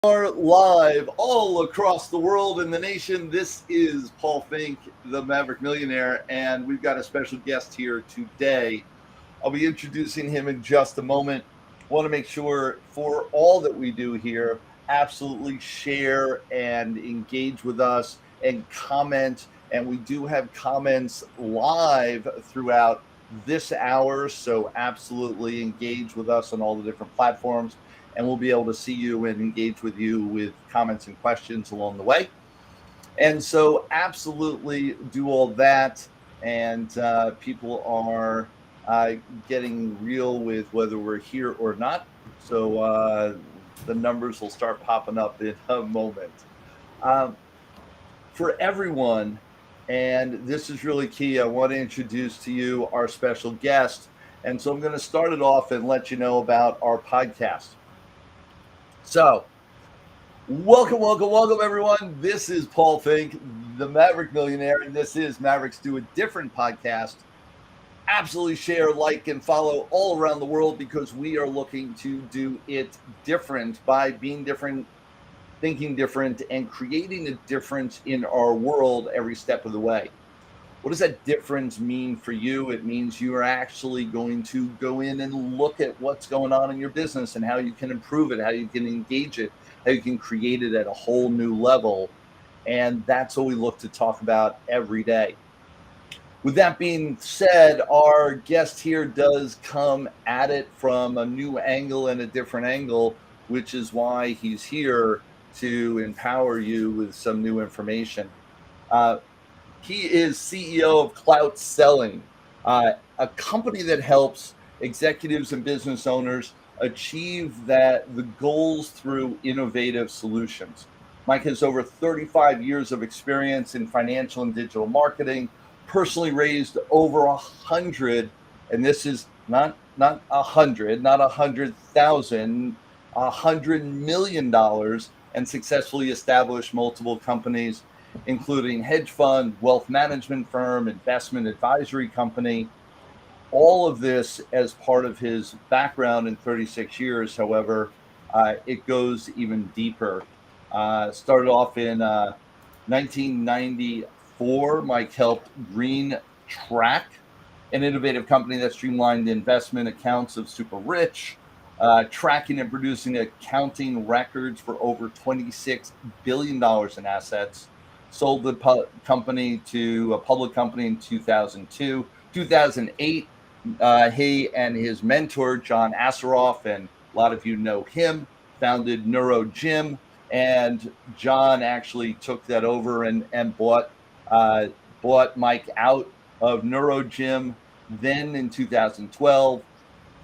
Are live all across the world and the nation. This is Paul Finck, the Maverick Millionaire, and we've got a special guest here today. I'll be introducing him in just a moment. Want to make sure for all that we do here, absolutely share and engage with us and comment. And we do have comments live throughout this hour, so absolutely engage with us on all the different platforms, and we'll be able to see you and engage with you with comments and questions along the way. And so, absolutely do all that. And people are getting real with whether we're here or not. So, the numbers will start popping up in a moment. For everyone, and this is really key, I want to introduce to you our special guest. And so, I'm going to start it off and let you know about our podcast. So, welcome, everyone. This is Paul Finck, the Maverick Millionaire, and this is Mavericks Do, a different podcast. Absolutely share, like, and follow all around the world because we are looking to do it different by being different, thinking different, and creating a difference in our world every step of the way. What does that difference mean for you? It means you are actually going to go in and look at what's going on in your business and how you can improve it, how you can engage it, how you can create it at a whole new level. And that's what we look to talk about every day. With that being said, our guest here does come at it from a new angle and a different angle, which is why he's here to empower you with some new information. He is CEO of Clout Selling, a company that helps executives and business owners achieve the goals through innovative solutions. Mike has over 35 years of experience in financial and digital marketing, personally raised over 100, and this is not 100, not 100,000, $100 million, and successfully established multiple companies, including hedge fund, wealth management firm, investment advisory company. All of this as part of his background in 36 years. However, it goes even deeper. Started off in 1994. Mike helped Green Track, an innovative company that streamlined the investment accounts of super rich, tracking and producing accounting records for over $26 billion in assets. Sold the company to a public company in 2002. 2008, he and his mentor, John Asseroff, and a lot of you know him, founded Neuro Gym. And John actually took that over and bought Mike out of Neuro Gym. Then in 2012,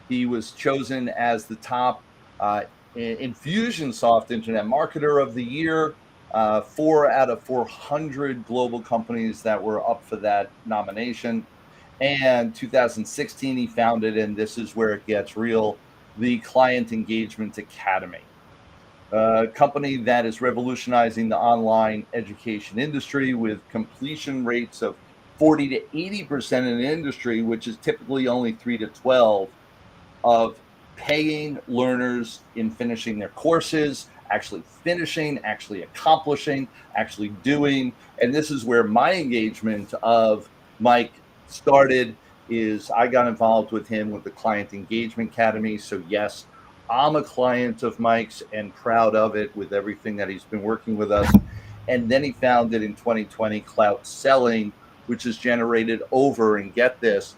he was chosen as the top Infusionsoft Internet Marketer of the Year. 4 out of 400 global companies that were up for that nomination. And 2016, he founded, and this is where it gets real, the Client Engagement Academy, a company that is revolutionizing the online education industry with completion rates of 40 to 80% in the industry, which is typically only 3 to 12 of paying learners in finishing their courses, actually finishing, actually accomplishing, actually doing. And this is where my engagement of Mike started. Is I got involved with him with the Client Engagement Academy. So yes, I'm a client of Mike's and proud of it with everything that he's been working with us. And then he founded in 2020 Clout Selling, which has generated over, and get this,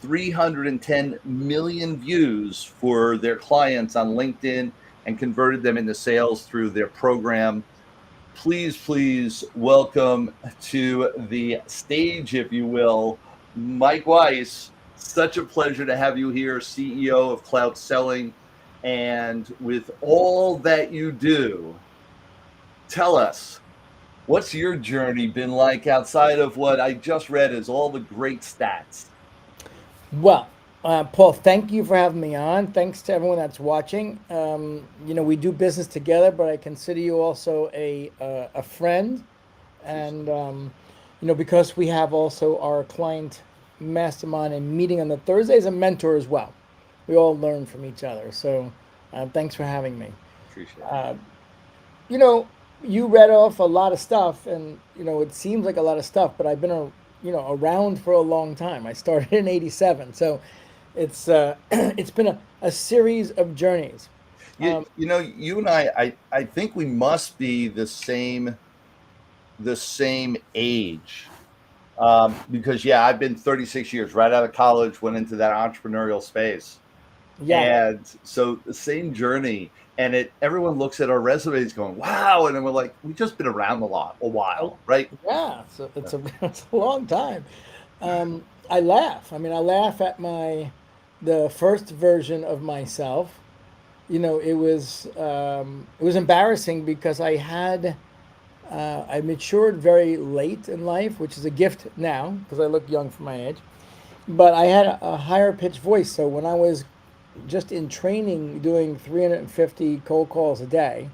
310 million views for their clients on LinkedIn and converted them into sales through their program. Please welcome to the stage, if you will, Mike Weiss. Such a pleasure to have you here, CEO of Clout Selling. And with all that you do, tell us, what's your journey been like outside of what I just read as all the great stats? Well, Paul, thank you for having me on. Thanks to everyone that's watching. We do business together, but I consider you also a friend, and because we have also our client mastermind and meeting on the Thursdays, a mentor as well. We all learn from each other. So, thanks for having me. Appreciate it. you know, you read off a lot of stuff, and it seems like a lot of stuff, but I've been around for a long time. I started in '87, so it's it's been a series of journeys. You and I think we must be the same age. Because yeah, I've been 36 years right out of college, went into that entrepreneurial space. Yeah, And so the same journey, and everyone looks at our resumes going, wow. And then we're like, we've just been around a I, while, right? yeah, it's a it's a long time. I laugh. I mean, I laugh at the first version of myself. It was embarrassing because I matured very late in life, which is a gift now because I look young for my age. But I had a higher pitched voice, so when I was just in training doing 350 cold calls a day,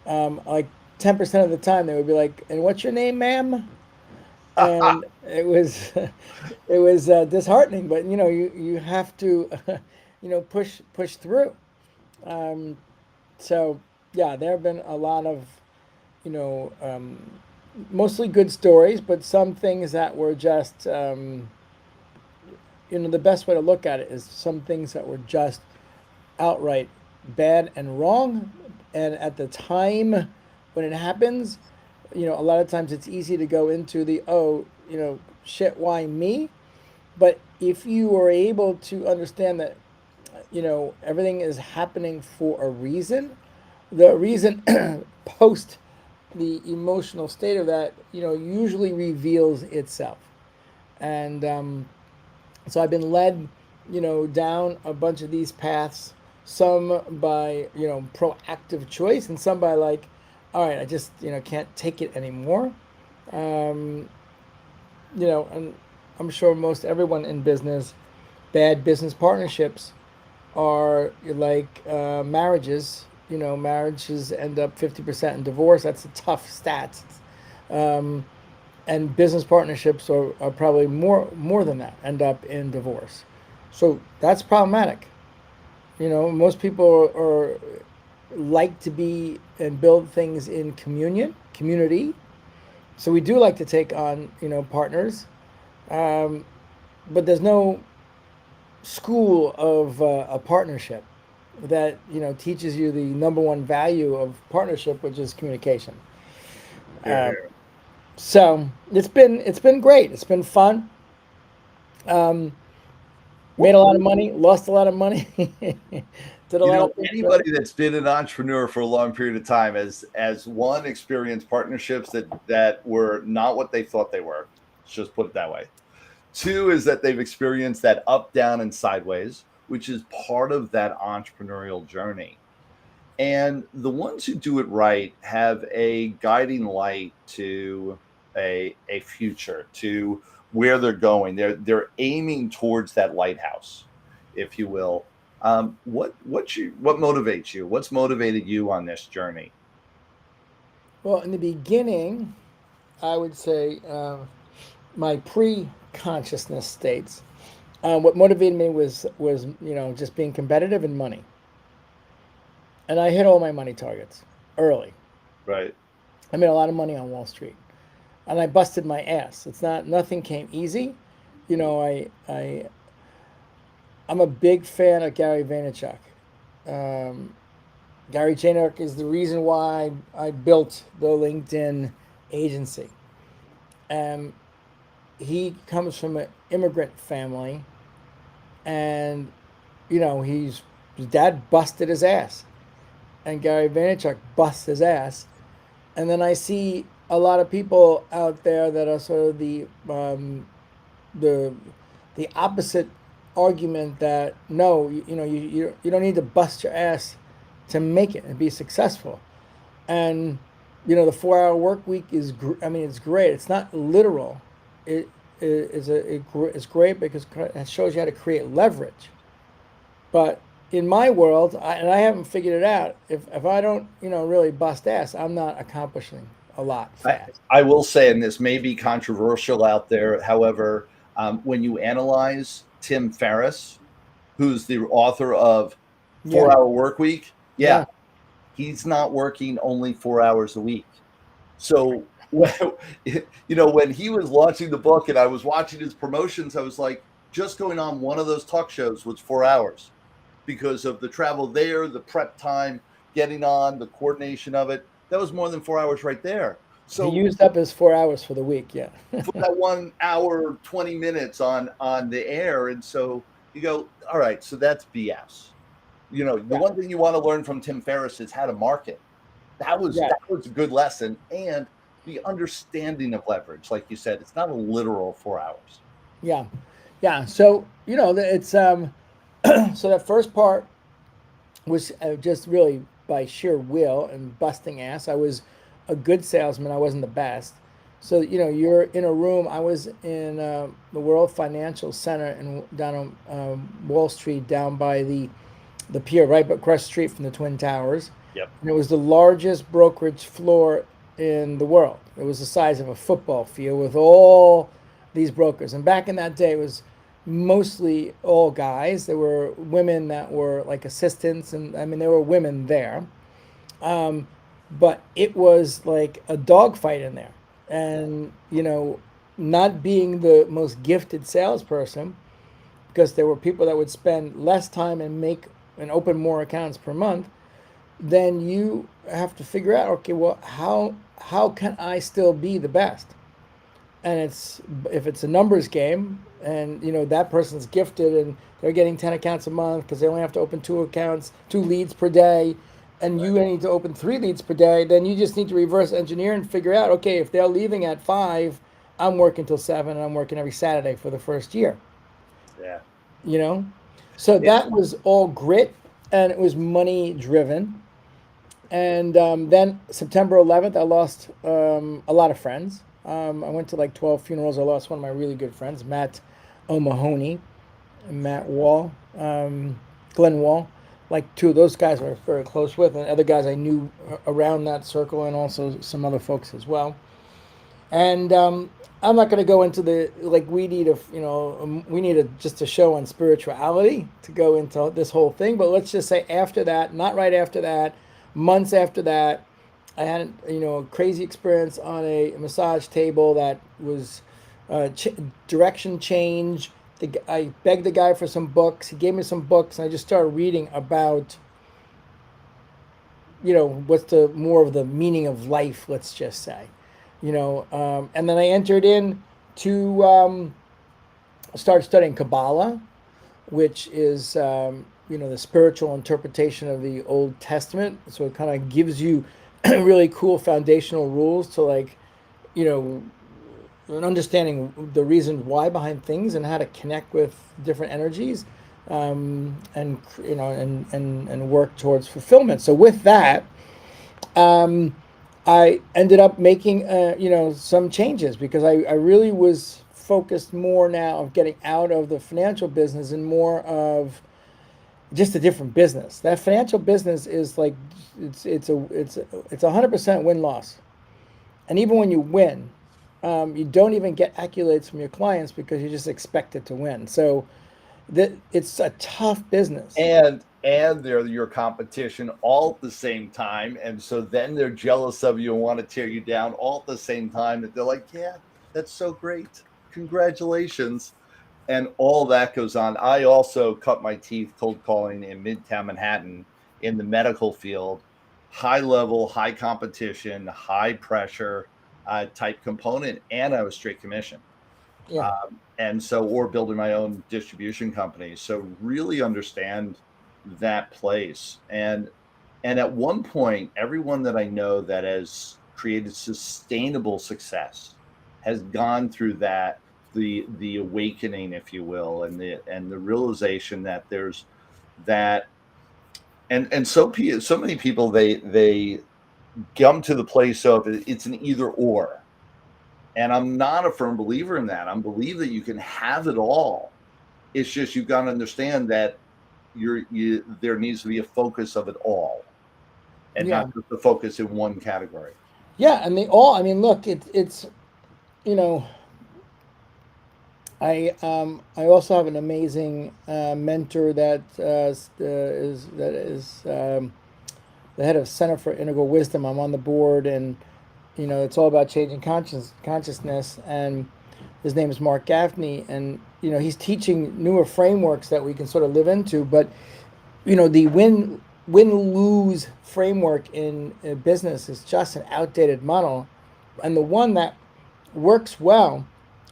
like 10% of the time they would be like, "And what's your name, ma'am?" And it was it was disheartening, but you have to push through. Um, so yeah, there have been a lot of you know um, mostly good stories, but some things that were just the best way to look at it is some things that were just outright bad and wrong. And at the time when it happens, a lot of times it's easy to go into the, oh, shit, why me? But if you are able to understand that, everything is happening for a reason, the reason post the emotional state of that, usually reveals itself. And so I've been led, down a bunch of these paths, some by, proactive choice and some by like, all right, I just, can't take it anymore. Um, and I'm sure most everyone in business, bad business partnerships are like marriages. Marriages end up 50% in divorce. That's a tough stat. Um, and business partnerships are probably more than that end up in divorce. So that's problematic. Most people are like to be and build things in community. So we do like to take on partners, um, but there's no school of a partnership that teaches you the number one value of partnership, which is communication. Here, Um, here. so it's been great. It's been fun. Um, Made a lot of money, lost a lot of money, did a lot of things. Anybody that's been an entrepreneur for a long period of time as one experienced partnerships that were not what they thought they were. Let's just put it that way. Two is that they've experienced that up, down, and sideways, which is part of that entrepreneurial journey. And the ones who do it right have a guiding light to a future, to where they're going. They're aiming towards that lighthouse, if you will. What motivates you? What's motivated you on this journey? Well, in the beginning, I would say my pre-consciousness states. What motivated me was just being competitive and money, and I hit all my money targets early. Right. I made a lot of money on Wall Street, and I busted my ass. Nothing came easy. You know, I'm a big fan of Gary Vaynerchuk. Um, Gary Vaynerchuk is the reason why I built the LinkedIn agency. Um, he comes from an immigrant family, and his dad busted his ass, and Gary Vaynerchuk busts his ass, and then I see a lot of people out there that are sort of the the opposite argument that no, you don't need to bust your ass to make it and be successful. And the 4 hour work week I mean, it's great. It's not literal. It's great because it shows you how to create leverage. But in my world, and I haven't figured it out, if I don't really bust ass, I'm not accomplishing a lot I, fast. I will say, and this may be controversial out there, however, when you analyze Tim Ferriss, who's the author of Yeah, 4 Hour Work Week, yeah, yeah. he's not working only 4 hours a week. So, when he was launching the book and I was watching his promotions, I was like, just going on one of those talk shows was 4 hours because of the travel there, the prep time, getting on, the coordination of it. That was more than 4 hours right there. He So used up his 4 hours for the week. Yeah. for that 1 hour, 20 minutes on the air. And so you go, all right, so that's BS. The one thing you want to learn from Tim Ferriss is how to market. That was a good lesson. And the understanding of leverage, like you said, it's not a literal 4 hours. Yeah. Yeah. So, it's so that first part was just really by sheer will and busting ass. I was a good salesman. I wasn't the best. So, you're in a room. I was in the World Financial Center down on Wall Street, down by the pier, right across the street from the Twin Towers. Yep. And it was the largest brokerage floor in the world. It was the size of a football field with all these brokers. And back in that day, it was mostly all guys. There were women that were like assistants, and I mean, there were women there. But it was like a dogfight in there. And, not being the most gifted salesperson, because there were people that would spend less time and open more accounts per month, then you have to figure out, okay, well, how can I still be the best? And if it's a numbers game, and that person's gifted and they're getting 10 accounts a month because they only have to open 2 leads per day, and you need to open 3 leads per day, then you just need to reverse engineer and figure out, okay, if they're leaving at 5, I'm working till 7, and I'm working every Saturday for the first year. Yeah. So that was all grit, and it was money driven. And then September 11th, I lost a lot of friends. I went to like 12 funerals. I lost one of my really good friends, Matt O'Mahony, and Matt Wall, Glenn Wall. Like 2 of those guys I was very close with, and other guys I knew around that circle, and also some other folks as well. And I'm not going to go into we need just a show on spirituality to go into this whole thing. But let's just say after that, not right after that, months after that, I had a crazy experience on a massage table that was direction change. I begged the guy for some books. He gave me some books, and I just started reading about what's the more of the meaning of life, let's just say. And then I entered in to start studying Kabbalah, which is the spiritual interpretation of the Old Testament. So it kind of gives you really cool foundational rules to an understanding the reasons why behind things and how to connect with different energies, and work towards fulfillment. So with that, I ended up making some changes because I really was focused more now of getting out of the financial business and more of just a different business. That financial business is like it's 100% win-loss, and even when you win, you don't even get accolades from your clients because you just expect it to win. So it's a tough business. And they're your competition all at the same time. And so then they're jealous of you and want to tear you down all at the same time. And they're like, yeah, that's so great. Congratulations. And all that goes on. I also cut my teeth cold calling in Midtown Manhattan in the medical field. High level, high competition, high pressure type component. And I was straight commission. Yeah. Or building my own distribution company. So really understand that place. And at one point, everyone that I know that has created sustainable success has gone through that, the awakening, if you will, and the realization that there's that. And so many people, they come to the place of it's an either or. And I'm not a firm believer in that. I believe that you can have it all. It's just you've got to understand that there needs to be a focus of it all, and not just the focus in one category. Yeah, and look, it's I also have an amazing mentor that is the head of Center for Integral Wisdom. I'm on the board, and it's all about changing consciousness. And his name is Mark Gaffney, and he's teaching newer frameworks that we can sort of live into. But the win lose framework in business is just an outdated model, and the one that works well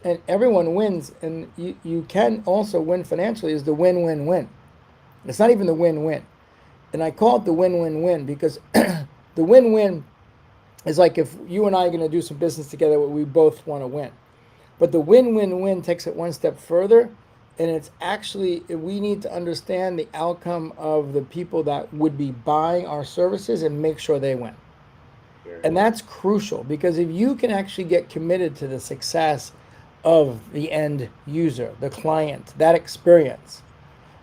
and everyone wins, and you can also win financially, is the win-win-win. It's not even the win-win. And I call it the win-win-win because the win-win is like if you and I are going to do some business together, we both want to win. But the win-win-win takes it one step further, and it's actually, we need to understand the outcome of the people that would be buying our services and make sure they win. And that's crucial, because if you can actually get committed to the success of the end user, the client, that experience,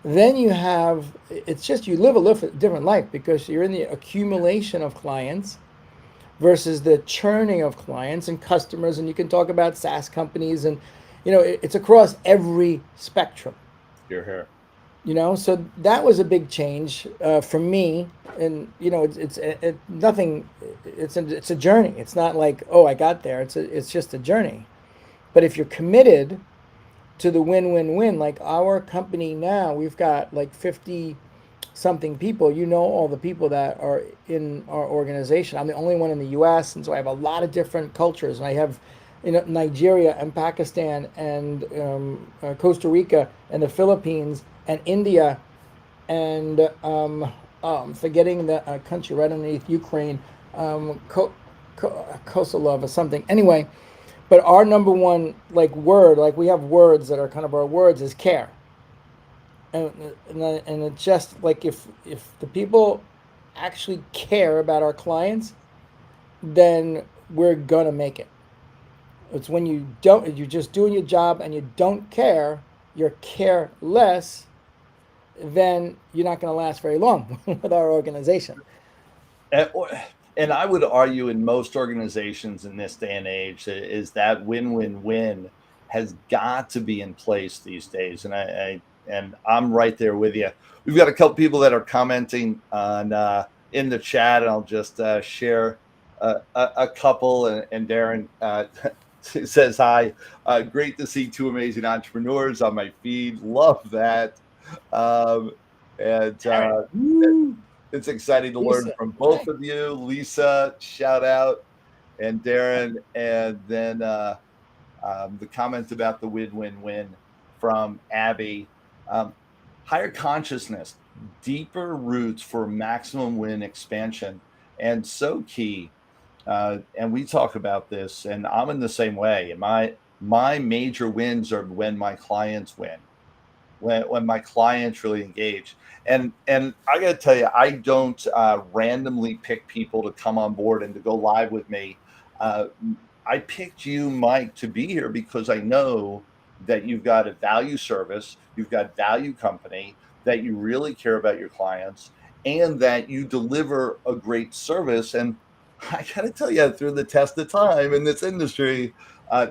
then you have, it's just, you live a different life, because you're in the accumulation of clients versus the churning of clients and customers. And you can talk about SaaS companies, and it's across every spectrum. You're here. So that was a big change for me, and it's nothing. It's a journey. It's not like, oh, I got there. It's just a journey. But if you're committed to the win-win-win, like our company now, we've got like 50 something people. All the people that are in our organization. I'm the only one in the U.S., and so I have a lot of different cultures. And I have Nigeria and Pakistan and Costa Rica and the Philippines and India, and I'm forgetting the country right underneath Ukraine, Kosovo or something. Anyway, but our number one word, we have words that are kind of our words, is care. And it's just like if the people actually care about our clients, then we're gonna make it. It's when you're just doing your job and you don't care, you're careless, then you're not going to last very long with our organization. And I would argue in most organizations in this day and age is that win-win-win has got to be in place these days. And I'm right there with you. We've got a couple people that are commenting on in the chat, and I'll just share a couple. And Darren says hi. Great to see two amazing entrepreneurs on my feed. Love that. It's exciting to learn from both of you. Lisa, shout out, and Darren, and then the comment about the win-win-win from Abby. Higher consciousness, deeper roots for maximum win expansion, and so key. And we talk about this, and I'm in the same way. My major wins are when my clients win, when my clients really engage. And I got to tell you, I don't randomly pick people to come on board and to go live with me. I picked you, Mike, to be here because I know that you've got a value service, you've got value company, that you really care about your clients, and that you deliver a great service. And I got to tell you, through the test of time in this industry,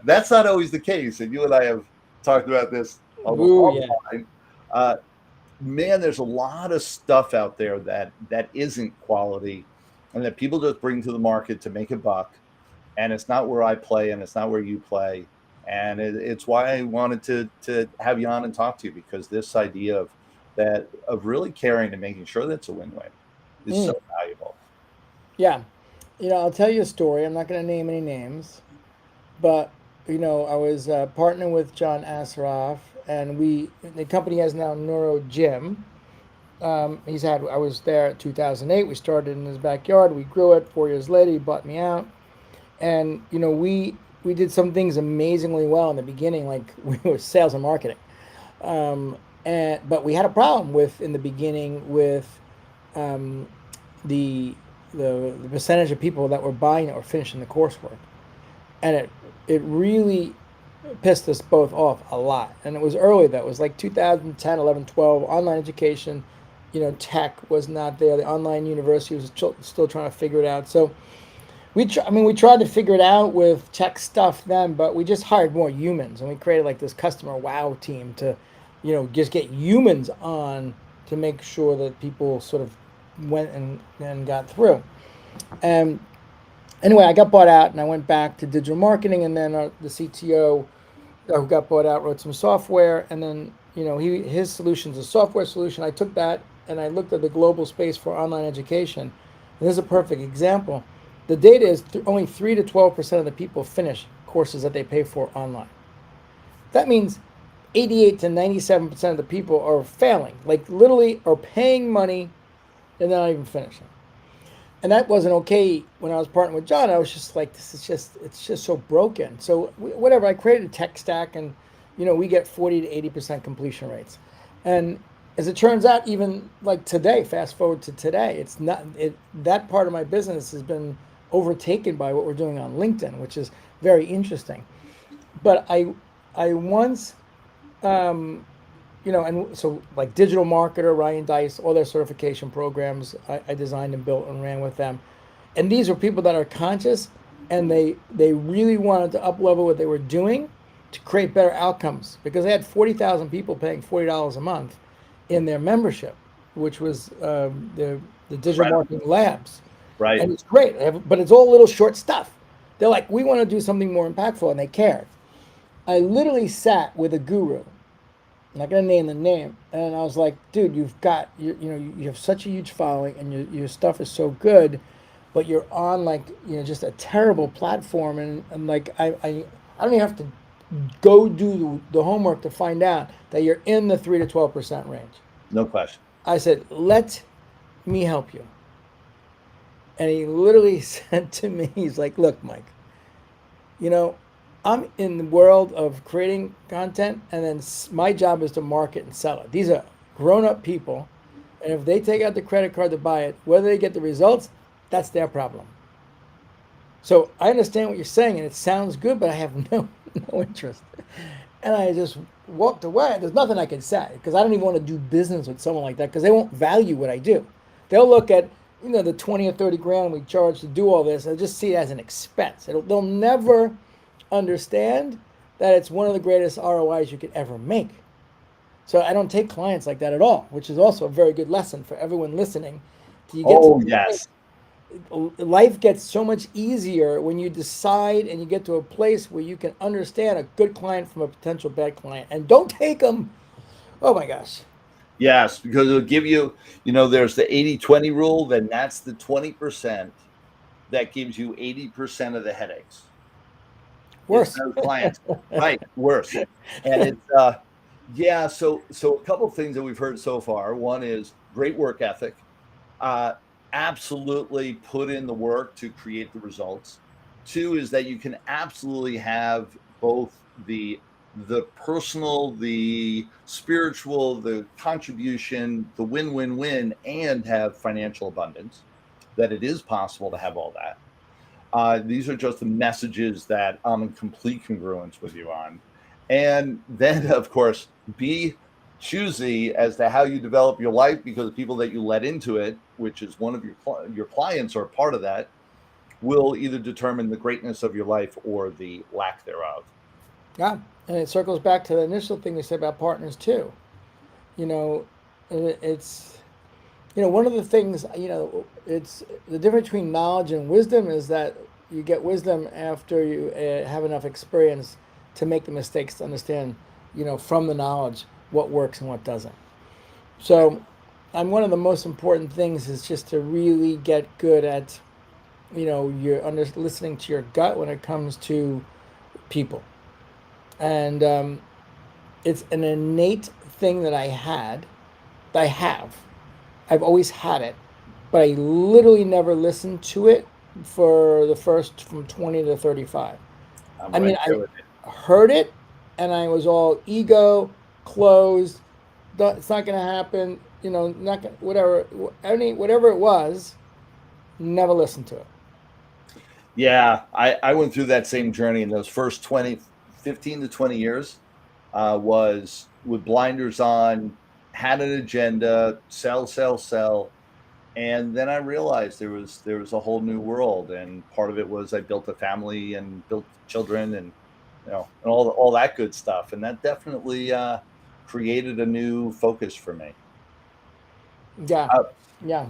that's not always the case. And you and I have talked about this a long time. Man, there's a lot of stuff out there that isn't quality, and that people just bring to the market to make a buck. And it's not where I play, and it's not where you play. And it's why I wanted to have you on and talk to you, because this idea of really caring and making sure that's a win-win is so valuable. Yeah. I'll tell you a story. I'm not going to name any names, but I was partnering with John Asaraf, and the company has now Neuro Gym. I was there in 2008. We started in his backyard. We grew it. 4 years later, he bought me out, and we did some things amazingly well in the beginning, like we were sales and marketing, but we had a problem in the beginning with the percentage of people that were buying it or finishing the coursework, and it really pissed us both off a lot. And it was early, that was like 2010, 11, 12. Online education, tech was not there. The online university was still trying to figure it out. So we tried to figure it out with tech stuff then, but we just hired more humans, and we created like this customer wow team to just get humans on to make sure that people sort of went and got through. And anyway, I got bought out, and I went back to digital marketing, and then the CTO who got bought out wrote some software, and then his solution's a software solution. I took that and I looked at the global space for online education, and this is a perfect example. The data is only 3 to 12% of the people finish courses that they pay for online. That means 88 to 97% of the people are failing, like literally are paying money and they're not even finishing. And that wasn't okay when I was partnering with John. I was just like, it's just so broken. So whatever, I created a tech stack, and we get 40 to 80% completion rates. And as it turns out, even like today, fast forward to today, it's not that part of my business has been overtaken by what we're doing on LinkedIn, which is very interesting. But I once and so like digital marketer, Ryan Dice, all their certification programs, I designed and built and ran with them. And these are people that are conscious, and they really wanted to up-level what they were doing to create better outcomes, because they had 40,000 people paying $40 a month in their membership, which was the digital marketing labs. Right. And it's great, but it's all little short stuff. They're like, we want to do something more impactful, and they cared. I literally sat with a guru. I'm not gonna name the name, and I was like, dude, you have such a huge following, and your stuff is so good, but you're on like just a terrible platform, and like I don't even have to go do the homework to find out that you're in the 3 to 12% range. No question. I said, let me help you. And he literally said to me, he's like, look, Mike, I'm in the world of creating content, and then my job is to market and sell it. These are grown-up people, and if they take out the credit card to buy it, whether they get the results, that's their problem. So I understand what you're saying, and it sounds good, but I have no interest. And I just walked away. There's nothing I can say, because I don't even want to do business with someone like that, because they won't value what I do. They'll look at the 20 or 30 grand we charge to do all this, and they'll just see it as an expense. They'll never understand that it's one of the greatest ROIs you could ever make. So I don't take clients like that at all, which is also a very good lesson for everyone listening. Yes. Life gets so much easier when you decide and you get to a place where you can understand a good client from a potential bad client, and don't take them. Oh my gosh. Yes, because it'll give you, there's the 80-20 rule, then that's the 20% that gives you 80% of the headaches. Worse. Clients. Right, worse. And it's so a couple of things that we've heard so far. One is great work ethic. Absolutely put in the work to create the results. Two is that you can absolutely have both the personal, the spiritual, the contribution, the win-win-win, and have financial abundance, that it is possible to have all that. These are just the messages that I'm in complete congruence with you on. And then, of course, be choosy as to how you develop your life, because the people that you let into it, which is one of your clients or part of that, will either determine the greatness of your life or the lack thereof. Yeah, and it circles back to the initial thing we said about partners too. It's one of the things, it's the difference between knowledge and wisdom is that you get wisdom after you have enough experience to make the mistakes, to understand, from the knowledge what works and what doesn't. So, one of the most important things is just to really get good at, you're listening to your gut when it comes to people. And it's an innate thing that I have. I've always had it, but I literally never listened to it for the first from 20 to 35. I heard it, and I was all ego, closed. It's not going to happen. Not gonna, whatever it was. Never listened to it. Yeah, I went through that same journey in those first 15 to 20 years. Was with blinders on, had an agenda, sell. And then I realized there was a whole new world, and part of it was I built a family and built children, and and all that good stuff, and that definitely created a new focus for me. Yeah, yeah.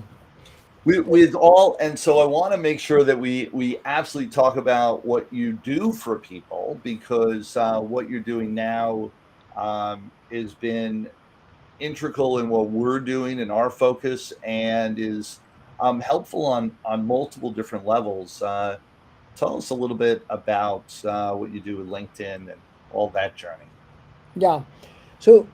with all, and so I want to make sure that we absolutely talk about what you do for people, because what you're doing now has been integral in what we're doing and our focus, and is helpful on multiple different levels. Tell us a little bit about what you do with LinkedIn and all that journey. Yeah. So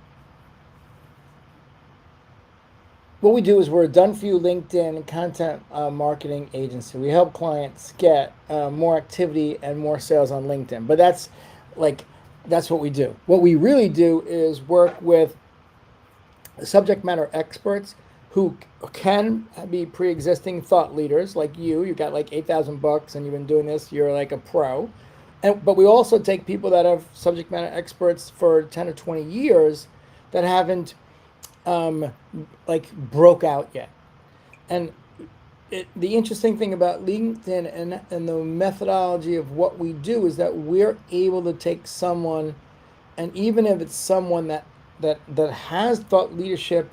what we do is we're a done-for-you LinkedIn content marketing agency. We help clients get more activity and more sales on LinkedIn. But that's what we do. What we really do is work with subject matter experts who can be pre-existing thought leaders like you. You got like 8,000 books and you've been doing this. You're like a pro. But we also take people that have subject matter experts for 10 or 20 years that haven't like broke out yet. And the interesting thing about LinkedIn and the methodology of what we do is that we're able to take someone, and even if it's someone that has thought leadership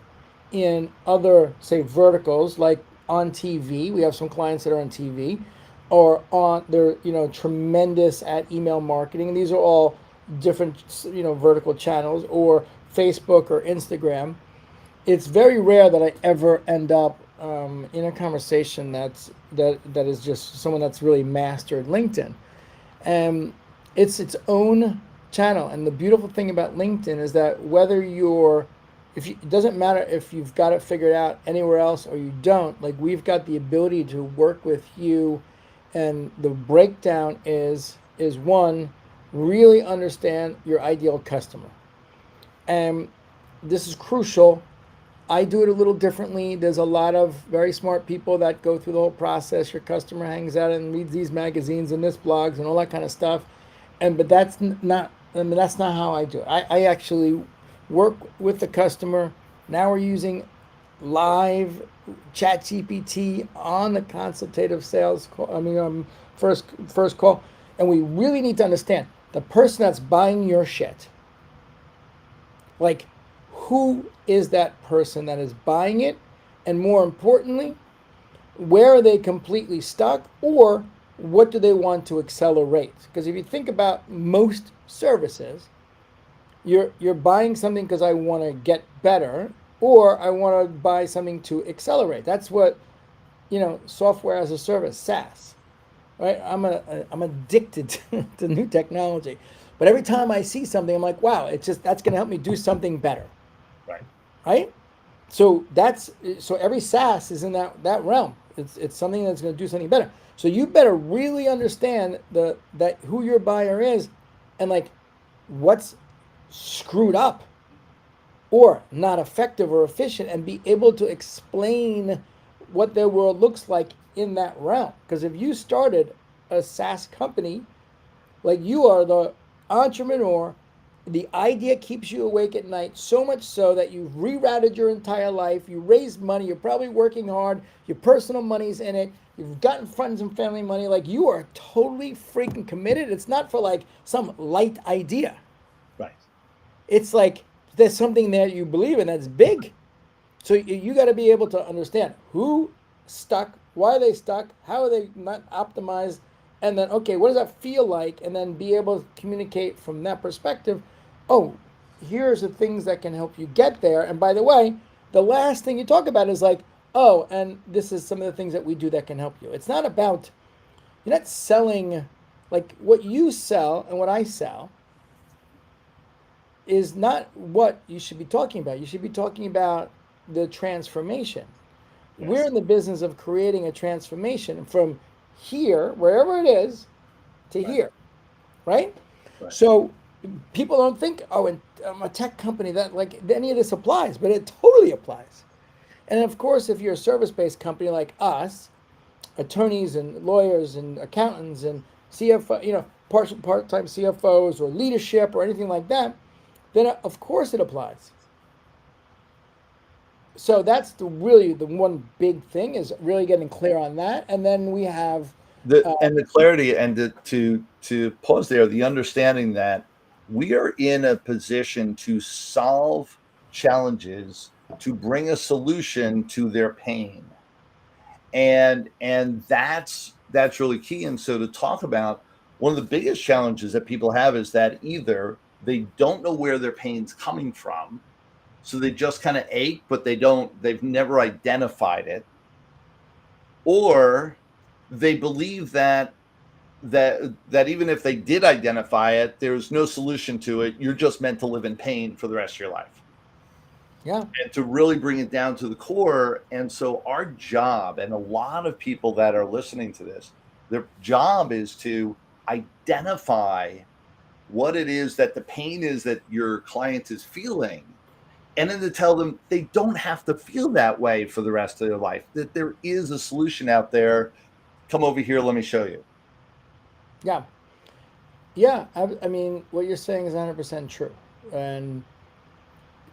in other, say, verticals, like on TV. We have some clients that are on TV, or on they're tremendous at email marketing. These are all different vertical channels, or Facebook or Instagram. It's very rare that I ever end up in a conversation that is just someone that's really mastered LinkedIn. And it's its own channel. And the beautiful thing about LinkedIn is that it doesn't matter if you've got it figured out anywhere else or you don't. Like, we've got the ability to work with you, and the breakdown is one, really understand your ideal customer. And this is crucial. I do it a little differently. There's a lot of very smart people that go through the whole process. Your customer hangs out and reads these magazines and this blogs and all that kind of stuff. But that's not how I do it. I actually work with the customer. Now we're using live chat GPT on the consultative sales call. First call. And we really need to understand the person that's buying your shit. Like, who is that person that is buying it? And more importantly, where are they completely stuck, or what do they want to accelerate? Because if you think about most services, you're buying something because I want to get better, or I want to buy something to accelerate. That's what software as a service, SaaS, right? I'm addicted to new technology, but every time I see something, I'm like, wow, that's going to help me do something better. Right? So every SaaS is in that realm. It's something that's going to do something better. So you better really understand that who your buyer is, and like what's screwed up or not effective or efficient, and be able to explain what their world looks like in that realm. Because if you started a SaaS company, like, you are the entrepreneur, the idea keeps you awake at night, so much so that you've rerouted your entire life. You raised money. You're probably working hard. Your personal money's in it. You've gotten friends and family money. Like, you are totally freaking committed. It's not for like some light idea. Right. It's like there's something that you believe in that's big. So you got to be able to understand who stuck, why are they stuck, how are they not optimized, and then, okay, what does that feel like? And then be able to communicate from that perspective. Oh, here's the things that can help you get there. And by the way, the last thing you talk about is like, oh, and this is some of the things that we do that can help you. It's not about, you're not selling, like, what you sell and what I sell is not what you should be talking about. You should be talking about the transformation. Yes. We're in the business of creating a transformation from here, wherever it is, to here, right? So people don't think, oh, I'm a tech company, that like any of this applies, but it totally applies. And of course, if you're a service-based company like us, attorneys and lawyers and accountants and CFO, part-time CFOs or leadership or anything like that, then of course it applies. So that's the one big thing, is really getting clear on that. And then we have the clarity, and to pause there, the understanding that we are in a position to solve challenges, to bring a solution to their pain. and that's really key. And so to talk about one of the biggest challenges that people have is that either they don't know where their pain's coming from, so they just kind of ache, but they've never identified it, or they believe that even if they did identify it, there's no solution to it. You're just meant to live in pain for the rest of your life. Yeah. And to really bring it down to the core. And so our job, and a lot of people that are listening to this, their job is to identify what it is that the pain is that your client is feeling, and then to tell them they don't have to feel that way for the rest of their life, that there is a solution out there. Come over here, let me show you. Yeah. Yeah. I mean, what you're saying is 100% true. And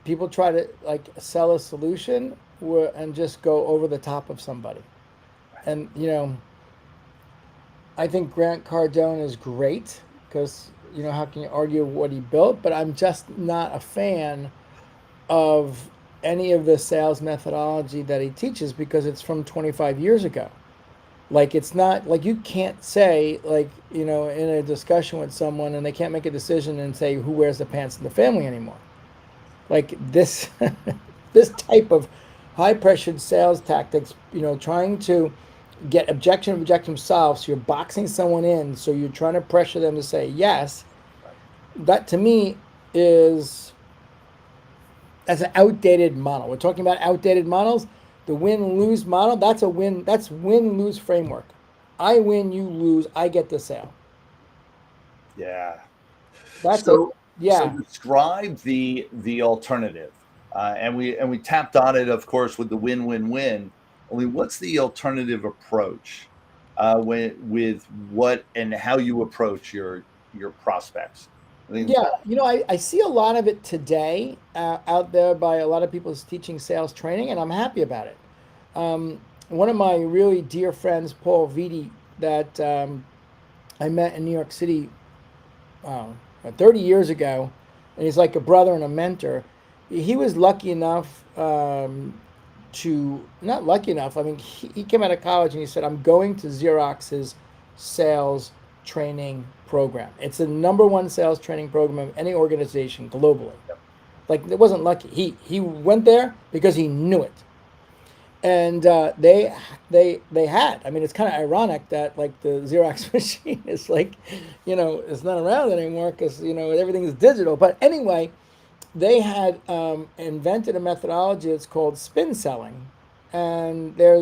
people try to like sell a solution and just go over the top of somebody. And, I think Grant Cardone is great because, how can you argue what he built? But I'm just not a fan of any of the sales methodology that he teaches because it's from 25 years ago. Like, it's not like you can't say, like, in a discussion with someone and they can't make a decision and say who wears the pants in the family anymore. Like this, this type of high pressured sales tactics, trying to get objection solved. So you're boxing someone in. So you're trying to pressure them to say yes. That to me is as an outdated model. We're talking about outdated models. The win-lose model, that's win-lose framework. I win, you lose, I get the sale. Yeah. That's so yeah. So describe the alternative, and we tapped on it, of course, with the win-win-win. I mean, what's the alternative approach with what and how you approach your prospects? Yeah, I see a lot of it today out there by a lot of people teaching sales training, and I'm happy about it. One of my really dear friends, Paul Finck, that I met in New York City 30 years ago, and he's like a brother and a mentor. He was lucky enough not lucky enough, I mean, he came out of college and he said, I'm going to Xerox's sales training program. It's the number one sales training program of any organization globally. Like, it wasn't lucky. He went there because he knew it. And they had. I mean, it's kind of ironic that like the Xerox machine is like, it's not around anymore because everything is digital. But anyway, they had invented a methodology that's called spin selling, and there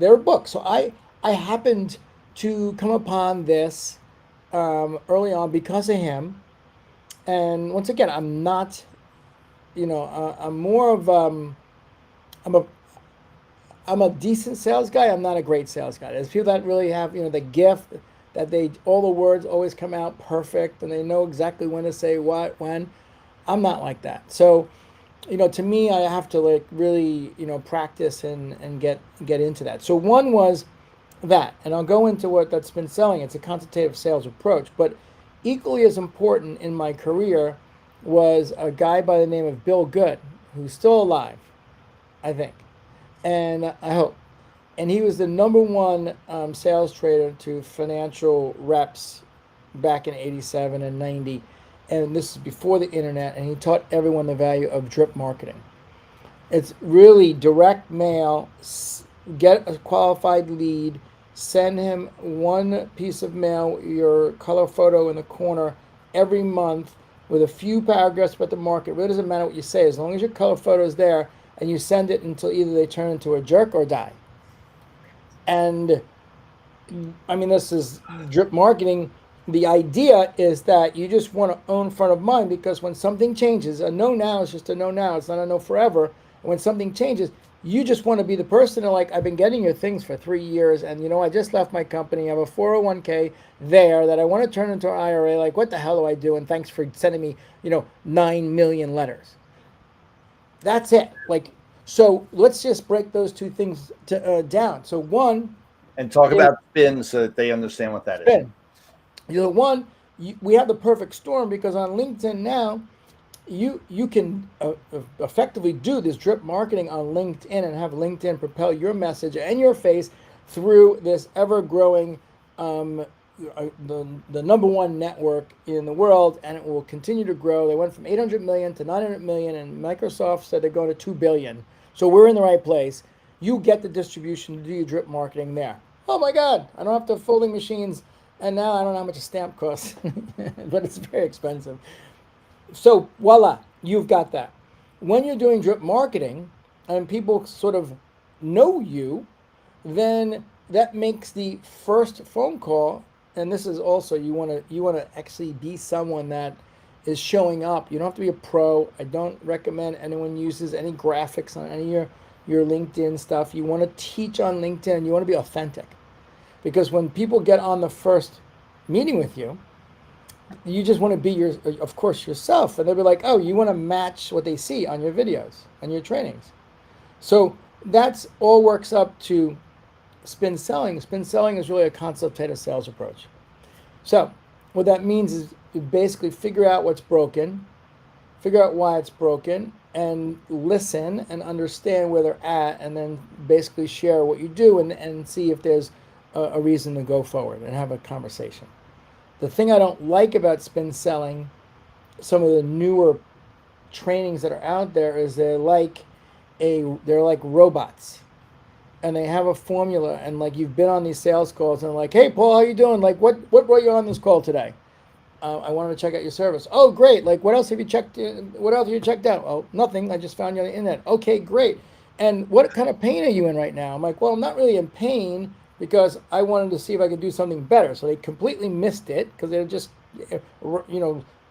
are books. So I happened to come upon this early on because of him. And once again, I'm not, I'm more of I'm a decent sales guy. I'm not a great sales guy. There's people that really have, the gift that all the words always come out perfect and they know exactly when to say what, when. I'm not like that. So, to me, I have to like really, practice and get into that. So one was that, and I'll go into what that's been selling. It's a consultative sales approach, but equally as important in my career was a guy by the name of Bill Good, who's still alive, I think. And I hope. And he was the number one sales trader to financial reps back in 87 and 90. And this is before the internet. And he taught everyone the value of drip marketing. It's really direct mail, get a qualified lead, send him one piece of mail, your color photo in the corner every month with a few paragraphs about the market. It really doesn't matter what you say, as long as your color photo is there, and you send it until either they turn into a jerk or die. And I mean, this is drip marketing. The idea is that you just want to own front of mind, because when something changes, a no now is just a no now. It's not a no forever. And when something changes, you just want to be the person to like, I've been getting your things for 3 years, and I just left my company. I have a 401k there that I want to turn into an IRA. Like, what the hell do I do? And thanks for sending me, 9 million letters. That's it. Like, so let's just break those two things down. So one, and talk about spin so that they understand what that is. One, we have the perfect storm, because on LinkedIn now, you can effectively do this drip marketing on LinkedIn and have LinkedIn propel your message and your face through this ever-growing, the number one network in the world, and it will continue to grow. They went from 800 million to 900 million, and Microsoft said they're going to 2 billion. So we're in the right place. You get the distribution to do your drip marketing there. Oh my God, I don't have to folding machines, and now I don't know how much a stamp costs, but it's very expensive. So voila, you've got that. When you're doing drip marketing and people sort of know you, then that makes the first phone call, and this is also you want to actually be someone that is showing up. You don't have to be a pro. I don't recommend anyone uses any graphics on any of your LinkedIn stuff. You want to teach on LinkedIn. You want to be authentic, because when people get on the first meeting with you, you just want to be of course, yourself, and they'll be like, oh, you want to match what they see on your videos and your trainings. So that's all works up to spin selling. Spin selling is really a consultative sales approach. So what that means is you basically figure out what's broken, figure out why it's broken, and listen and understand where they're at, and then basically share what you do and see if there's a reason to go forward and have a conversation. The thing I don't like about spin selling, some of the newer trainings that are out there, is they're like robots, and they have a formula, and like you've been on these sales calls and they're like, hey Paul, how you doing? Like what brought you on this call today? I wanted to check out your service. Oh great. Like what else have you checked? What else have you checked out? Oh, nothing. I just found you on the internet. Okay, great. And what kind of pain are you in right now? I'm like, well, I'm not really in pain, because I wanted to see if I could do something better. So they completely missed it because they're just,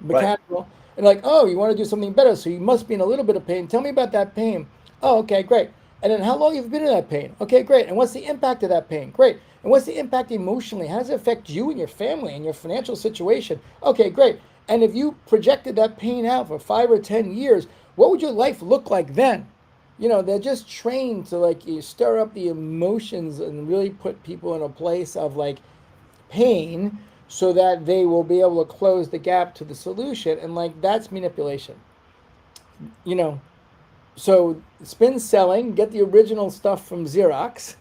mechanical. Right. And like, oh, you want to do something better, so you must be in a little bit of pain. Tell me about that pain. Oh, okay, great. And then how long have you been in that pain? Okay, great. And what's the impact of that pain? Great. And what's the impact emotionally? How does it affect you and your family and your financial situation? Okay, great. And if you projected that pain out for 5 or 10 years, what would your life look like then? They're just trained to like you stir up the emotions and really put people in a place of like pain, so that they will be able to close the gap to the solution. And like that's manipulation. So spin selling, get the original stuff from Xerox.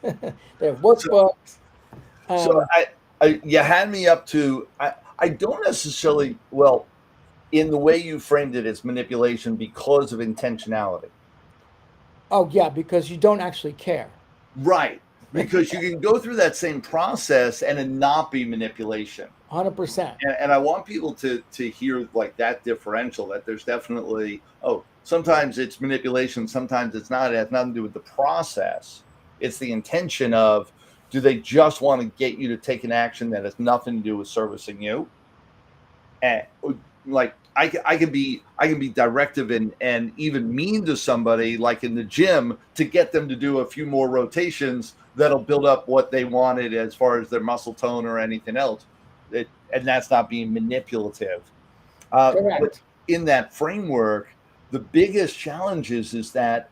They have workbooks. So you hand me up to, I don't necessarily, well, in the way you framed it, it's manipulation because of intentionality. Oh, yeah, because you don't actually care. Right. Because you can go through that same process and it not be manipulation. 100%. And I want people to hear like that differential, that there's definitely, sometimes it's manipulation, sometimes it's not. It has nothing to do with the process. It's the intention of, do they just want to get you to take an action that has nothing to do with servicing you? And like, I can be directive and even mean to somebody, like in the gym, to get them to do a few more rotations that'll build up what they wanted as far as their muscle tone or anything else. And that's not being manipulative. But in that framework, the biggest challenge is that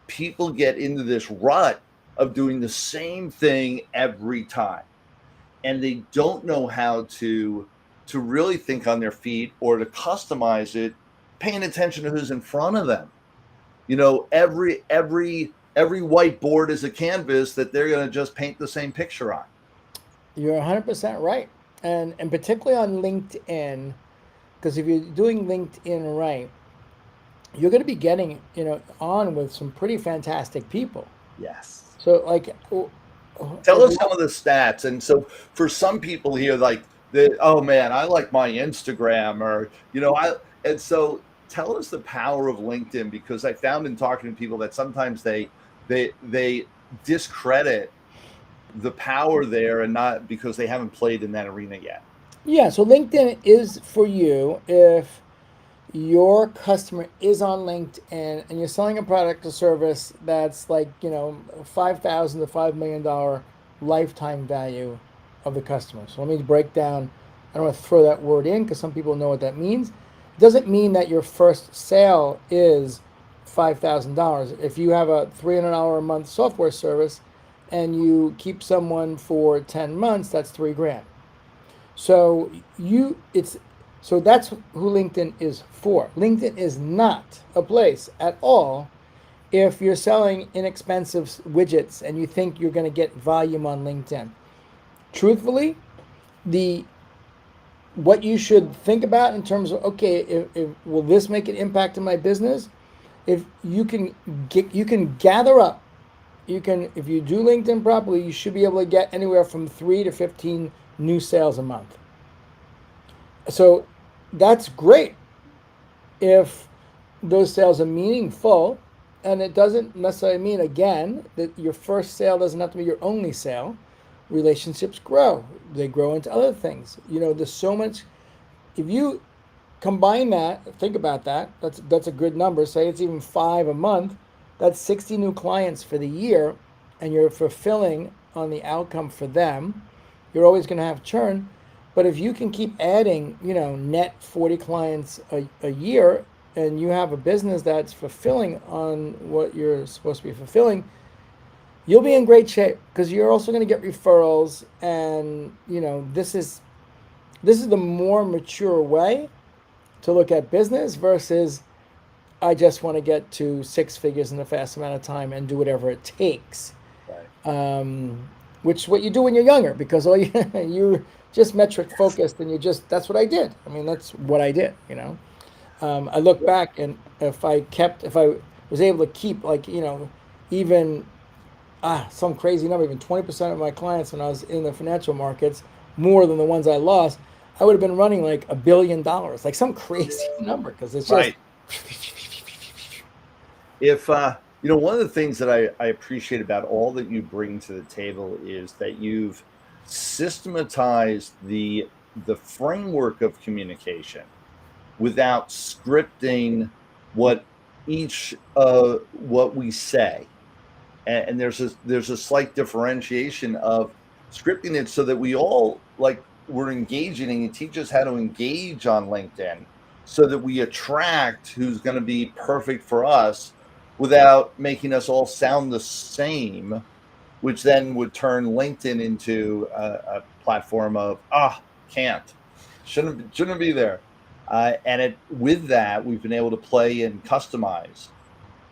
people get into this rut of doing the same thing every time, and they don't know how to really think on their feet or to customize it, paying attention to who's in front of them. Every whiteboard is a canvas that they're going to just paint the same picture on. You're 100% right. And particularly on LinkedIn, because if you're doing LinkedIn right, you're going to be getting, on with some pretty fantastic people. Yes. So like, tell us some of the stats. And so for some people here, like, oh man, I like my Instagram, or and so tell us the power of LinkedIn, because I found in talking to people that sometimes they discredit the power there, and not because they haven't played in that arena yet. Yeah, so LinkedIn is for you if your customer is on LinkedIn and you're selling a product or service that's like, $5,000 to $5 million lifetime value of the customer. So let me break down. I don't want to throw that word in because some people know what that means. It doesn't mean that your first sale is $5,000. If you have a $300 a month software service and you keep someone for 10 months, that's $3,000. So that's who LinkedIn is for. LinkedIn is not a place at all if you're selling inexpensive widgets and you think you're going to get volume on LinkedIn. Truthfully, the what you should think about in terms of, okay, if will this make an impact in my business? If you can gather up, if you do LinkedIn properly, you should be able to get anywhere from 3 to 15 new sales a month. So that's great if those sales are meaningful, and it doesn't necessarily mean, again, that your first sale doesn't have to be your only sale. Relationships grow. They grow into other things. There's so much. If you combine that, think about that. That's a good number. Say it's even 5 a month. That's 60 new clients for the year, and you're fulfilling on the outcome for them. You're always going to have churn, but if you can keep adding, net 40 clients a year, and you have a business that's fulfilling on what you're supposed to be fulfilling, you'll be in great shape, because you're also going to get referrals, and this is the more mature way to look at business versus I just want to get to 6 figures in a fast amount of time and do whatever it takes. Right. Which is what you do when you're younger, because all you're just metric focused, and that's what I did. I mean, that's what I did. I look back, and if I was able to keep, like, even some crazy number, even 20% of my clients when I was in the financial markets, more than the ones I lost, I would have been running like $1 billion, like some crazy number, because it's just Right. If one of the things that I appreciate about all that you bring to the table is that you've systematized the framework of communication without scripting what we say, and there's a slight differentiation of scripting it so that we all, like, we're engaging, and teach us how to engage on LinkedIn so that we attract who's going to be perfect for us without making us all sound the same, which then would turn LinkedIn into a platform of shouldn't be there. And with that, we've been able to play and customize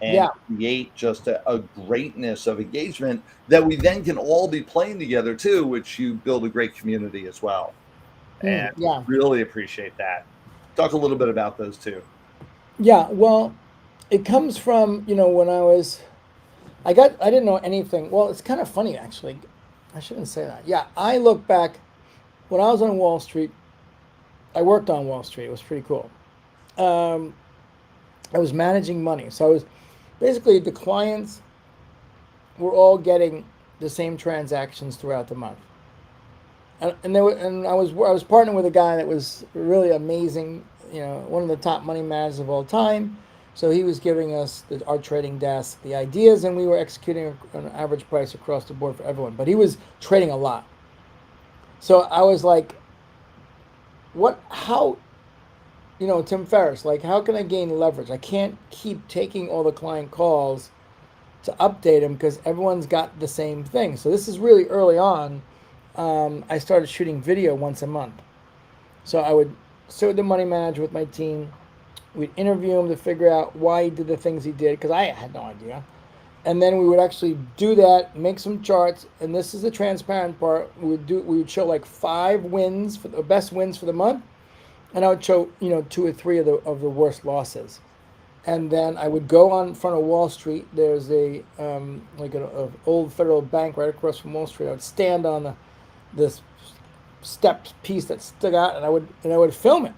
and create just a greatness of engagement that we then can all be playing together too, which you build a great community as well. And really appreciate that. Talk a little bit about those two. Yeah, well, it comes from, when I didn't know anything. Well, it's kind of funny, actually. I shouldn't say that. Yeah, I look back, when I was on Wall Street, I worked on Wall Street. It was pretty cool. I was managing money. So I was basically, the clients were all getting the same transactions throughout the month. And I was partnering with a guy that was really amazing, one of the top money managers of all time. So he was giving us, our trading desk, the ideas, and we were executing an average price across the board for everyone. But he was trading a lot. So I was like, Tim Ferriss, like, how can I gain leverage? I can't keep taking all the client calls to update them, because everyone's got the same thing. So this is really early on. I started shooting video once a month. So I would sit with the money manager with my team. We'd interview him to figure out why he did the things he did, because I had no idea. And then we would actually do that, make some charts, and this is the transparent part. We would show like 5 wins, for the best wins for the month, and I would show 2 or 3 of the worst losses. And then I would go on in front of Wall Street. There's an old federal bank right across from Wall Street. I would stand on this step piece that stuck out, and I would film it.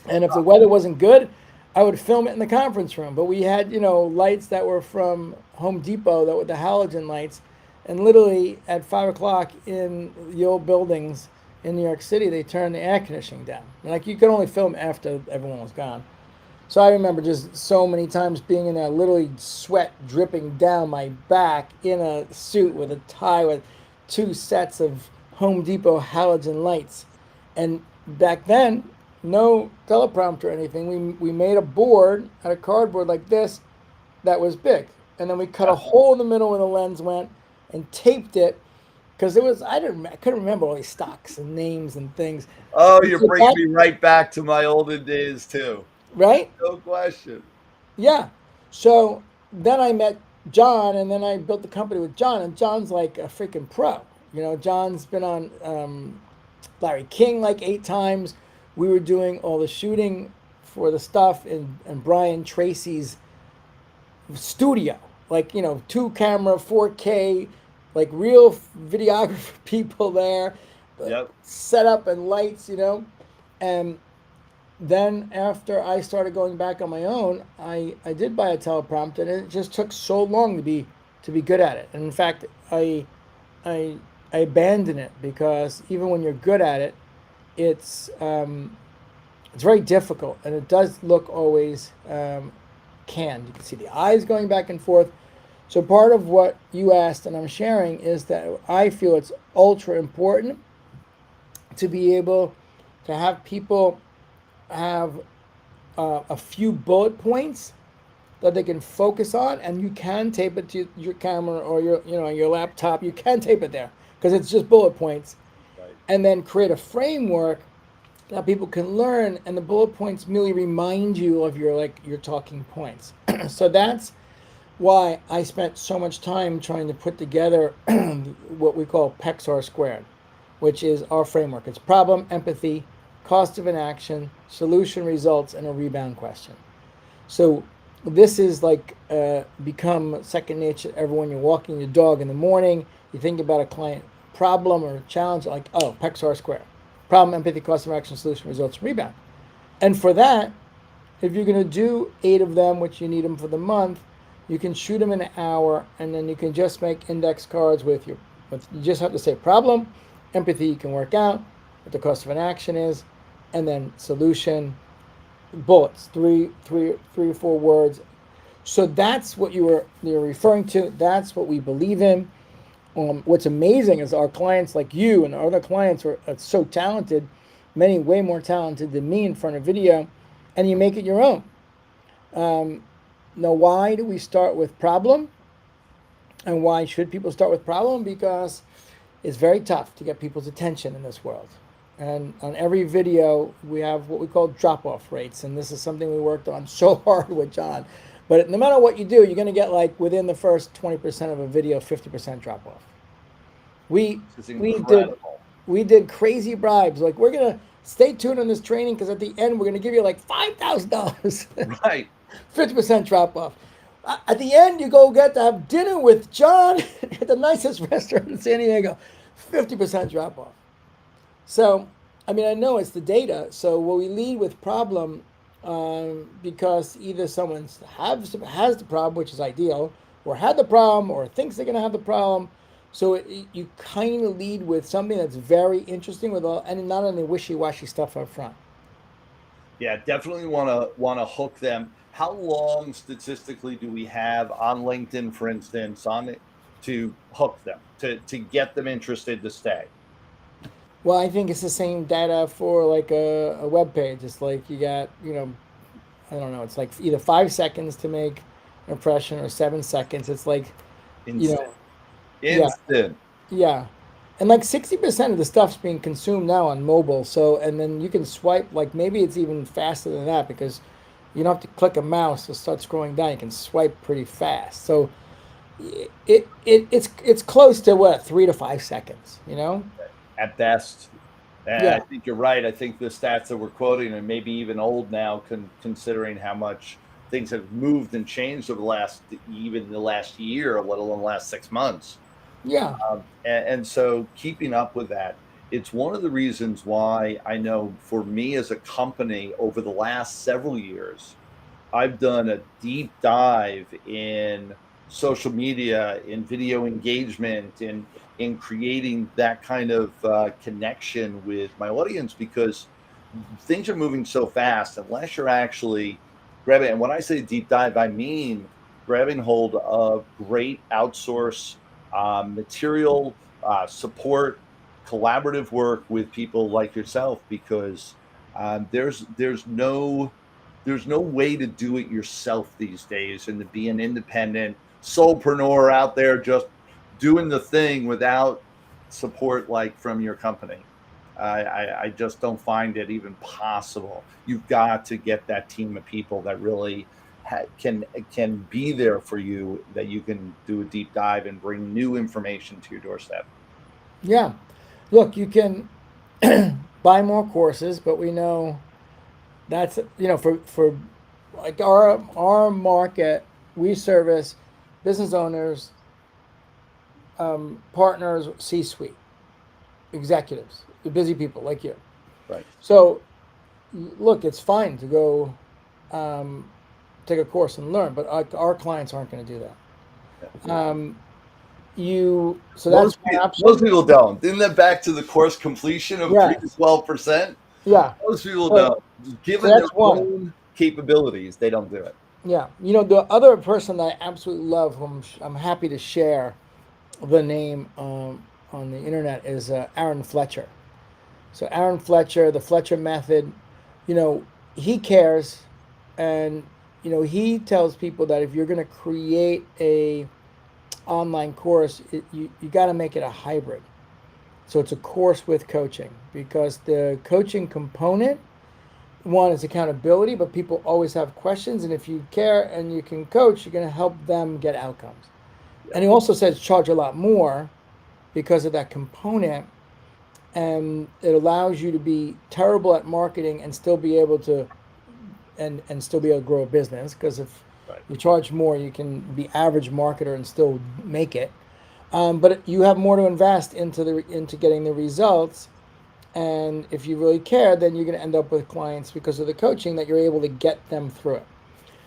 And if the weather wasn't good, I would film it in the conference room. But we had, lights that were from Home Depot, that were the halogen lights. And literally at 5 o'clock in the old buildings in New York City, they turned the air conditioning down. And, like, you could only film after everyone was gone. So I remember just so many times being in there, literally sweat dripping down my back, in a suit with a tie with 2 sets of Home Depot halogen lights. And back then, no teleprompter or anything. We made a board out of cardboard like this that was big. And then we cut a hole in the middle where the lens went and taped it, because I couldn't remember all these stocks and names and things. Oh, you're bringing me right back to my olden days too. Right? No question. Yeah. So then I met John, and then I built the company with John, and John's like a freaking pro. John's been on Larry King like 8 times. We were doing all the shooting for the stuff in Brian Tracy's studio, like 2 camera, 4K, like real videographer people there, Yep. set up and lights, and then after I started going back on my own, I did buy a teleprompter, and it just took so long to be good at it. And in fact, I I abandoned it because even when you're good at it, it's it's very difficult, and it does look always canned. You can see the eyes going back and forth. So part of what you asked and I'm sharing is that I feel it's ultra important to be able to have people have a few bullet points that they can focus on, and you can tape it to your camera or your laptop. You can tape it there because it's just bullet points, Right. and then create a framework that people can learn, and the bullet points merely remind you of your talking points. So that's why I spent so much time trying to put together what we call PEXR squared, which is our framework. It's problem, empathy, cost of inaction, solution, results, and a rebound question. So this is like become second nature to everyone. You're walking your dog in the morning, you think about a client problem or challenge, like, oh, PEXR squared. Problem, empathy, cost of action, solution, results, rebound. And for that, if you're going to do 8 of them, which you need them for the month, you can shoot them in an hour, and then you can just make index cards with you just have to say problem, empathy you can work out, what the cost of an action is, and then solution, bullets, three or four words. So that's what you're referring to. That's what we believe in. What's amazing is our clients like you and our other clients are so talented, many way more talented than me in front of video, and you make it your own. Now, why do we start with problem? And why should people start with problem? Because it's very tough to get people's attention in this world. And on every video, we have what we call drop-off rates. And this is something we worked on so hard with John. But no matter what you do, you're going to get like within the first 20% of a video, 50% drop-off. We did crazy bribes. Like, we're going to stay tuned on this training because at the end, we're going to give you like $5,000. Right. 50% drop off. At the end, you go get to have dinner with John at the nicest restaurant in San Diego. 50% drop off. So, I mean, I know it's the data. So, will we lead with problem because either someone has the problem, which is ideal, or had the problem, or thinks they're going to have the problem. So you kind of lead with something that's very interesting and not only wishy-washy stuff up front. Yeah, definitely want to hook them. How long statistically do we have on LinkedIn, for instance, to hook them, to get them interested to stay? Well, I think it's the same data for like a web page. It's like you got, I don't know, it's like either 5 seconds to make an impression or 7 seconds. It's like, Instant. Yeah. And like 60% of the stuff's being consumed now on mobile. So, and then you can swipe, like maybe it's even faster than that because you don't have to click a mouse to start scrolling down. You can swipe pretty fast. So it's close to what, 3 to 5 seconds, At best. Yeah. I think you're right. I think the stats that we're quoting are maybe even old now, considering how much things have moved and changed over the last year, let alone the last 6 months. Yeah. And so keeping up with that, it's one of the reasons why I know for me as a company over the last several years, I've done a deep dive in social media, in video engagement, in creating that kind of connection with my audience, because things are moving so fast unless you're actually grabbing. And when I say deep dive, I mean grabbing hold of great outsource material, support, collaborative work with people like yourself, because there's no way to do it yourself these days, and to be an independent solopreneur out there just doing the thing without support like from your company. I just don't find it even possible. You've got to get that team of people that really can be there for you, that you can do a deep dive and bring new information to your doorstep. Yeah. Look, you can buy more courses, but we know that's, for like our market, we service business owners, partners, C-suite, executives, the busy people like you. Right. So, look, it's fine to go take a course and learn, but our clients aren't going to do that. Yeah. So that's one option. Most people don't. Isn't that back to the course completion of 3 to 12%? Yeah. Most people don't. Given their own capabilities, they don't do it. Yeah. The other person that I absolutely love, whom I'm happy to share the name on the internet, is Aaron Fletcher. So Aaron Fletcher, the Fletcher method, he cares, and he tells people that if you're going to create a online course, you got to make it a hybrid. So it's a course with coaching, because the coaching component, one, is accountability, but people always have questions, and if you care and you can coach, you're going to help them get outcomes. And he also says charge a lot more because of that component, and it allows you to be terrible at marketing and still be able to and still be able to grow a business, because if you charge more, you can be average marketer and still make it. But you have more to invest into getting the results, and if you really care, then you're going to end up with clients because of the coaching, that you're able to get them through it.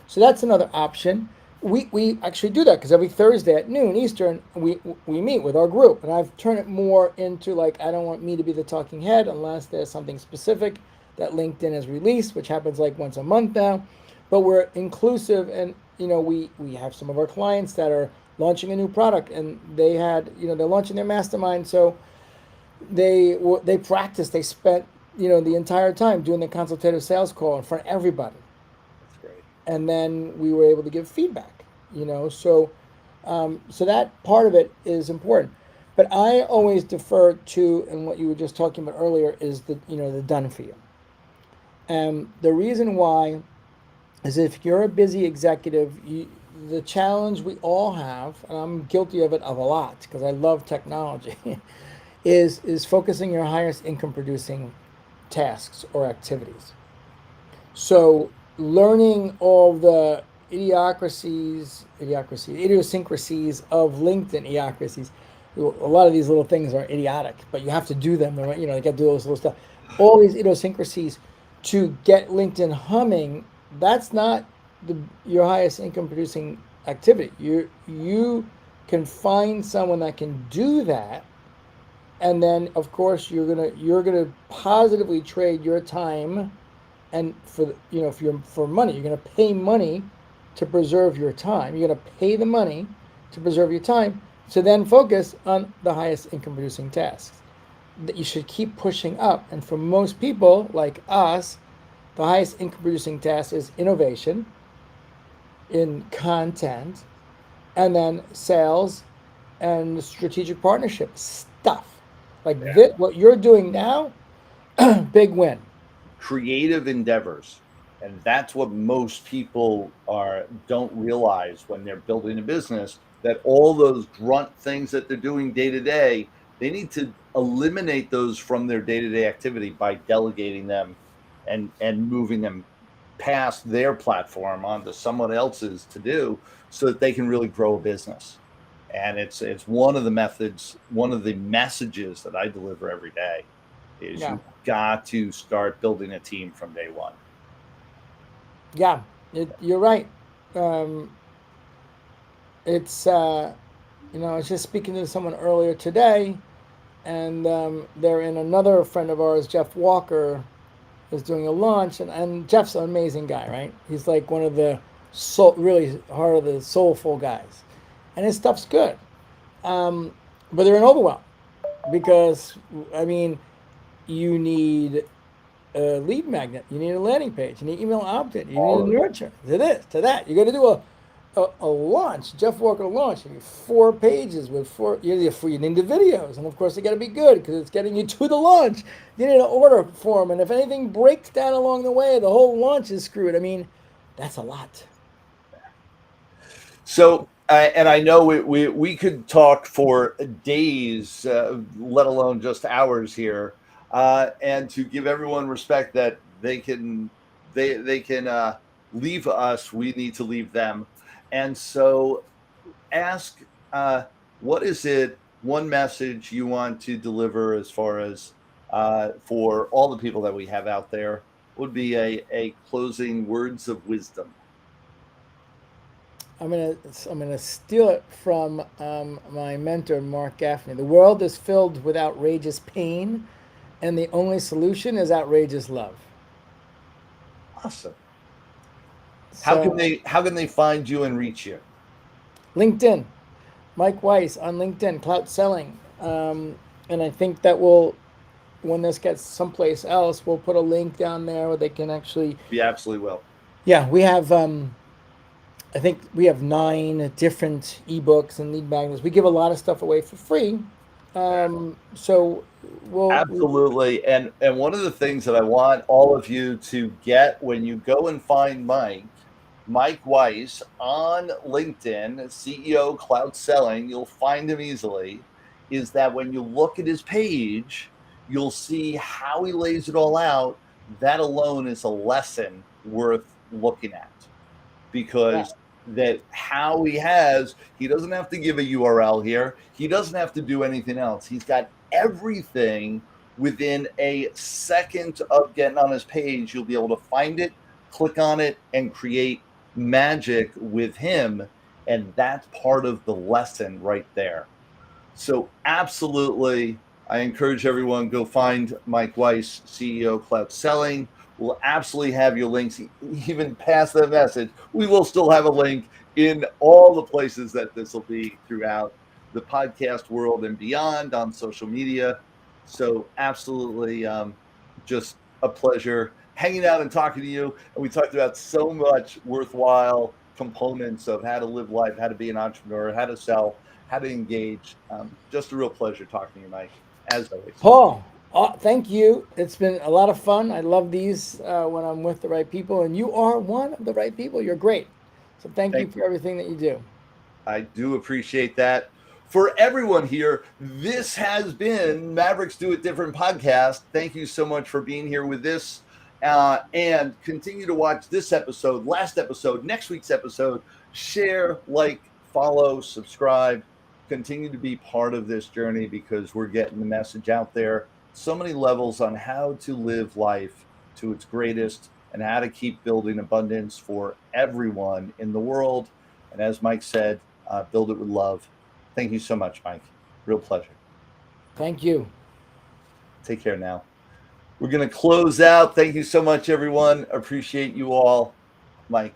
So that's another option. We actually do that, because every Thursday at noon Eastern, we meet with our group, and I've turned it more into, like, I don't want me to be the talking head unless there's something specific that LinkedIn has released, which happens like once a month now. But we're inclusive, and we have some of our clients that are launching a new product, and they're launching their mastermind, so they practiced. They spent the entire time doing the consultative sales call in front of everybody. And then we were able to give feedback, so that part of it is important. But I always defer to, and what you were just talking about earlier, is the done for you. And the reason why is, if you're a busy executive, the challenge we all have, and I'm guilty of it a lot because I love technology, is focusing your highest income producing tasks or activities. So learning all the idiosyncrasies of LinkedIn idiocracies. A lot of these little things are idiotic, but you have to do them. You got to do all this little stuff. All these idiosyncrasies to get LinkedIn humming. That's not your highest income producing activity. You can find someone that can do that, and then of course you're gonna positively trade your time. And for money, you're going to pay money to preserve your time. You're going to pay the money to preserve your time, to then focus on the highest income producing tasks that you should keep pushing up. And for most people like us, the highest income producing task is innovation in content, and then sales and strategic partnership stuff. What you're doing now, big win. Creative endeavors, and that's what most people don't realize when they're building a business, that all those grunt things that they're doing day to day, they need to eliminate those from their day-to-day activity by delegating them and moving them past their platform onto someone else's to do, so that they can really grow a business. And it's one of the methods, one of the messages that I deliver every day is you've got to start building a team from day one. Yeah, you're right. It's I was just speaking to someone earlier today, and they're in another friend of ours, Jeff Walker, is doing a launch, and Jeff's an amazing guy, right? He's like one of the really heart of the soulful guys, and his stuff's good. But they're in overwhelm, because you need a lead magnet, you need a landing page, you need email opt-in, you need a nurture, to this, to that. You got to do a launch, Jeff Walker launch. You need 4 pages with 4. You need the videos, and of course they got to be good because it's getting you to the launch. You need an order form, and if anything breaks down along the way, the whole launch is screwed. That's a lot. So, and I know we could talk for days, let alone just hours here. And to give everyone respect that they can leave us, we need to leave them. And so, ask what is it one message you want to deliver as far as for all the people that we have out there would be a closing words of wisdom. I'm gonna steal it from my mentor Mark Gaffney. The world is filled with outrageous pain, and the only solution is outrageous love. Awesome. So How can they find you and reach you? LinkedIn, Mike Weiss on LinkedIn, clout selling, and I think that will, when this gets someplace else, we'll put a link down there where they can actually. We absolutely will. Yeah, we have. I think we have 9 different ebooks and lead magnets. We give a lot of stuff away for free. So we'll. Absolutely. And one of the things that I want all of you to get when you go and find Mike Weiss on LinkedIn, CEO Cloud Selling, you'll find him easily, is that when you look at his page, you'll see how he lays it all out. That alone is a lesson worth looking at, because that how he doesn't have to give a URL here. He doesn't have to do anything else. He's got everything within a second of getting on his page. You'll be able to find it, click on it, and create magic with him. And that's part of the lesson right there. So absolutely, I encourage everyone, go find Mike Weiss, CEO Cloud Selling. We'll absolutely have your links, even past the message. We will still have a link in all the places that this will be throughout the podcast world and beyond on social media. So absolutely, just a pleasure hanging out and talking to you. And we talked about so much worthwhile components of how to live life, how to be an entrepreneur, how to sell, how to engage. Just a real pleasure talking to you, Mike, as always. Paul, thank you. It's been a lot of fun. I love these when I'm with the right people, and you are one of the right people. You're great. So thank you for everything that you do. I do appreciate that. For everyone here, this has been Mavericks Do It Different podcast. Thank you so much for being here with this. And continue to watch this episode, last episode, next week's episode. Share, like, follow, subscribe. Continue to be part of this journey, because we're getting the message out there. So many levels on how to live life to its greatest and how to keep building abundance for everyone in the world. And as Mike said, build it with love. Thank you so much, Mike. Real pleasure. Thank you. Take care now. We're going to close out. Thank you so much, everyone. Appreciate you all. Mike.